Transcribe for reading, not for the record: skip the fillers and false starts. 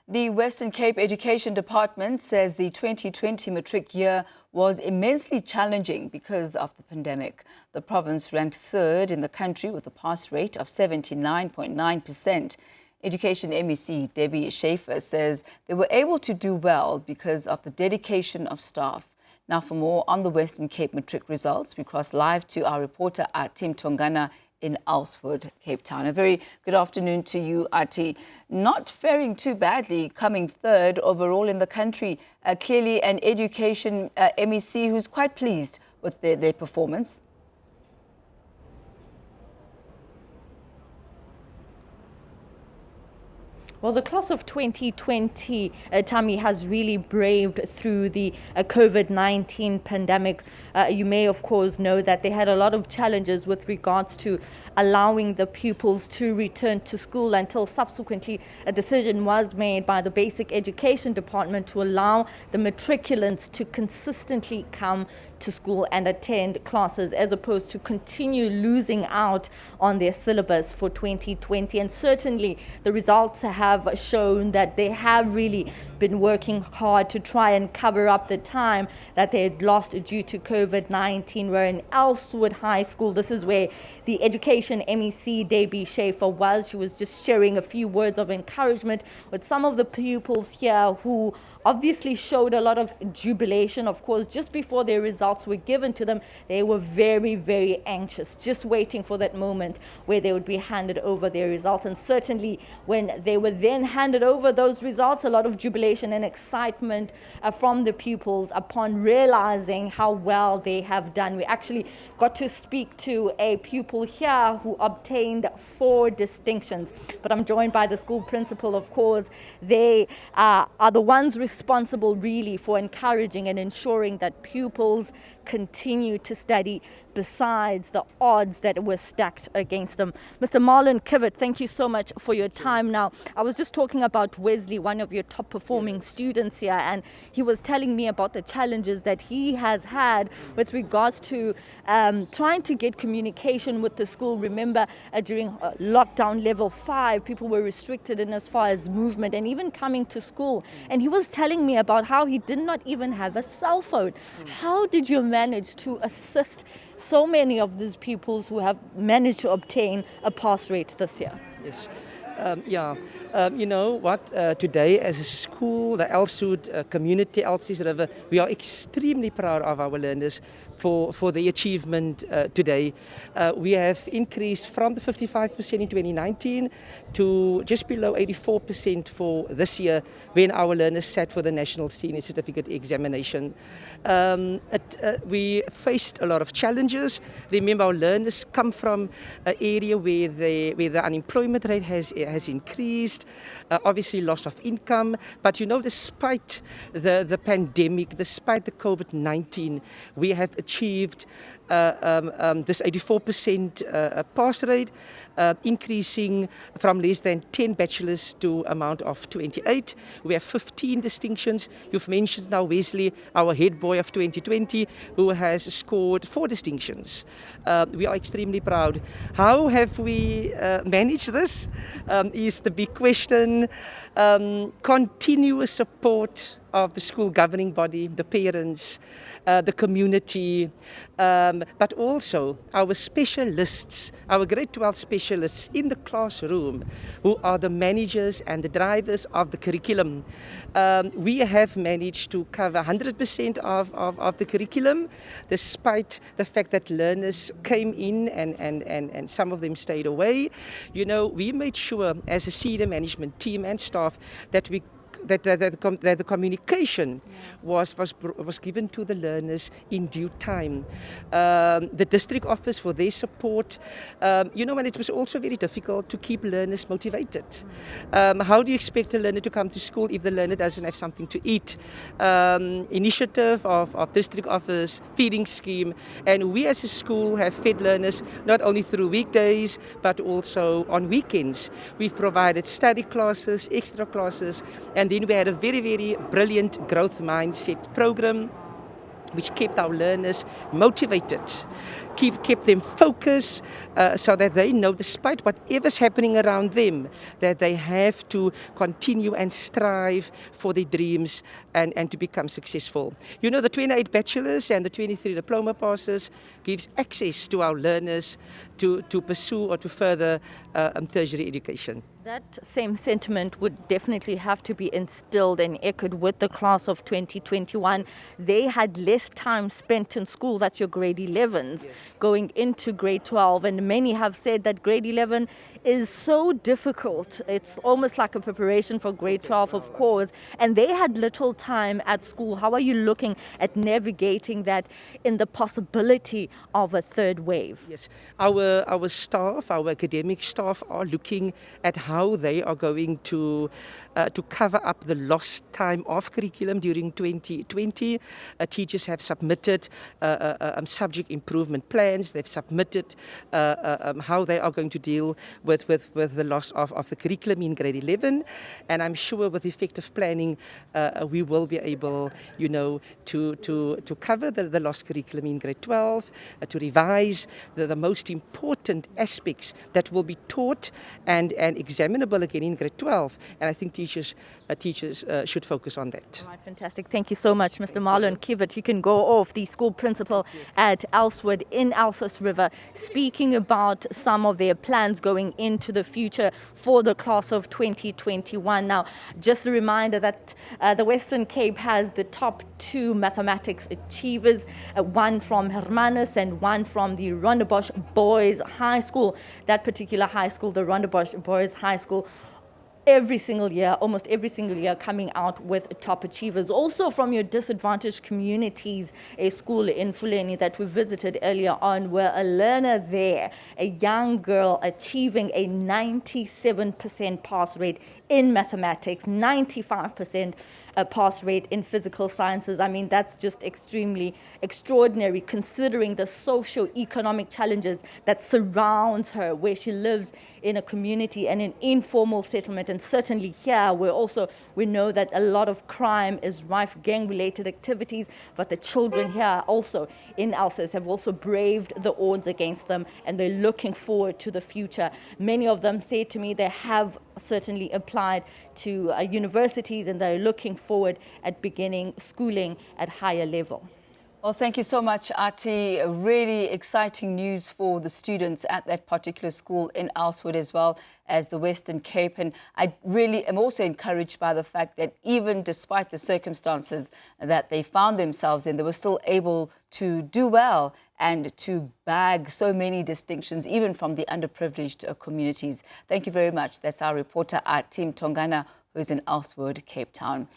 The Western Cape Education Department says the 2020 matric year was immensely challenging because of the pandemic. The province ranked third in the country with a pass rate of 79.9%. Education MEC Debbie Schaefer says they were able to do well because of the dedication of staff. Now, for more on the Western Cape matric results, we cross live to our reporter Athi Mtongana in Elswood, Cape Town. A very good afternoon to you, Athi. Not faring too badly, coming third overall in the country. Clearly an education MEC who's quite pleased with their performance. Well, the class of 2020, Tammy, has really braved through the COVID-19 pandemic. You may, of course, know that they had a lot of challenges with regards to allowing the pupils to return to school until subsequently a decision was made by the Basic Education Department to allow the matriculants to consistently come to school and attend classes as opposed to continue losing out on their syllabus for 2020. And certainly the results have shown that they have really been working hard to try and cover up the time that they had lost due to COVID-19. We're in Elswood High School. This is where the Education MEC Debbie Schaefer was. She was just sharing a few words of encouragement with some of the pupils here who obviously showed a lot of jubilation. Of course, just before their results were given to them, they were very, very anxious, just waiting for that moment where they would be handed over their results. And certainly when they were then handed over those results, a lot of jubilation and excitement from the pupils upon realizing how well they have done. We actually got to speak to a pupil here who obtained 4 distinctions. But I'm joined by the school principal, of course. They are the ones responsible really for encouraging and ensuring that pupils continue to study besides the odds that were stacked against them. Mr. Marlon Kivett, thank you so much for your time. Now, I was just talking about Wesley, one of your top performing students here, and he was telling me about the challenges that he has had with regards to trying to get communication with the school. Remember, during lockdown level 5, people were restricted in as far as movement and even coming to school. And he was telling me about how he did not even have a cell phone. How did you manage to assist so many of these pupils who have managed to obtain a pass rate this year? Yes. You know what, today as a school, the Elswood community, Elsies River, we are extremely proud of our learners for the achievement today. We have increased from the 55% in 2019 to just below 84% for this year when our learners sat for the National Senior Certificate examination. We faced a lot of challenges. Remember, our learners come from an area where the unemployment rate has increased, obviously loss of income. But you know, despite the pandemic, despite the COVID-19, we have achieved this 84% pass rate, increasing from less than 10 bachelors to amount of 28. We have 15 distinctions. You've mentioned now Wesley, our head boy of 2020, who has scored 4 distinctions. We are extremely proud. How have we managed this is the big question. Continuous support of the school governing body, the parents, the community, but also our specialists, our grade 12 specialists in the classroom, who are the managers and the drivers of the curriculum. We have managed to cover 100% of the curriculum, despite the fact that learners came in and some of them stayed away. You know, we made sure as a senior management team and staff that the communication was given to the learners in due time. The district office for their support. You know, and it was also very difficult to keep learners motivated. How do you expect a learner to come to school if the learner doesn't have something to eat? Initiative of district office, feeding scheme, and we as a school have fed learners not only through weekdays but also on weekends. We've provided study classes, extra classes, and then we had a very, very brilliant growth mindset program which kept our learners motivated, kept them focused, so that they know, despite whatever's happening around them, that they have to continue and strive for their dreams and to become successful. You know, the 28 bachelors and the 23 diploma passes gives access to our learners to pursue or to further tertiary education. That same sentiment would definitely have to be instilled and echoed with the class of 2021. They had less time spent in school, that's your grade 11s, going into grade 12. And many have said that grade 11 is so difficult. It's almost like a preparation for grade 12, of course. And they had little time at school. How are you looking at navigating that in the possibility of a third wave? Yes, our staff, our academic staff are looking at how they are going to cover up the lost time of curriculum during 2020. Teachers have submitted subject improvement plans. They've submitted how they are going to deal with the loss of the curriculum in grade 11. And I'm sure with effective planning, we will be able, you know, to cover the lost curriculum in grade 12, to revise the most important aspects that will be taught and examinable again in grade 12. And I think teachers should focus on that. All right, fantastic. Thank you so much, Mr. Marlon Kivet. You can go off, the school principal at Elswood in Elsies River, speaking about some of their plans going into the future for the class of 2021. Now, just a reminder that the Western Cape has the top 2 mathematics achievers, one from Hermanus and one from the Rondebosch Boys High School. That particular high school, the Rondebosch Boys High School, every single year, almost every single year, coming out with top achievers. Also from your disadvantaged communities, a school in Fuleni that we visited earlier on, where a learner there, a young girl achieving a 97% pass rate in mathematics, 95% pass rate in physical sciences. I mean, that's just extremely extraordinary considering the socio-economic challenges that surrounds her, where she lives in a community and an informal settlement. And certainly here, we know that a lot of crime is rife, gang-related activities, but the children here also in Elsies have also braved the odds against them, and they're looking forward to the future. Many of them say to me they have certainly applied to universities, and they're looking forward at beginning schooling at higher level. Well, thank you so much, Athi. Really exciting news for the students at that particular school in Elswood as well as the Western Cape. And I really am also encouraged by the fact that even despite the circumstances that they found themselves in, they were still able to do well and to bag so many distinctions, even from the underprivileged communities. Thank you very much. That's our reporter, Athi Mtongana, who's in Elswood, Cape Town.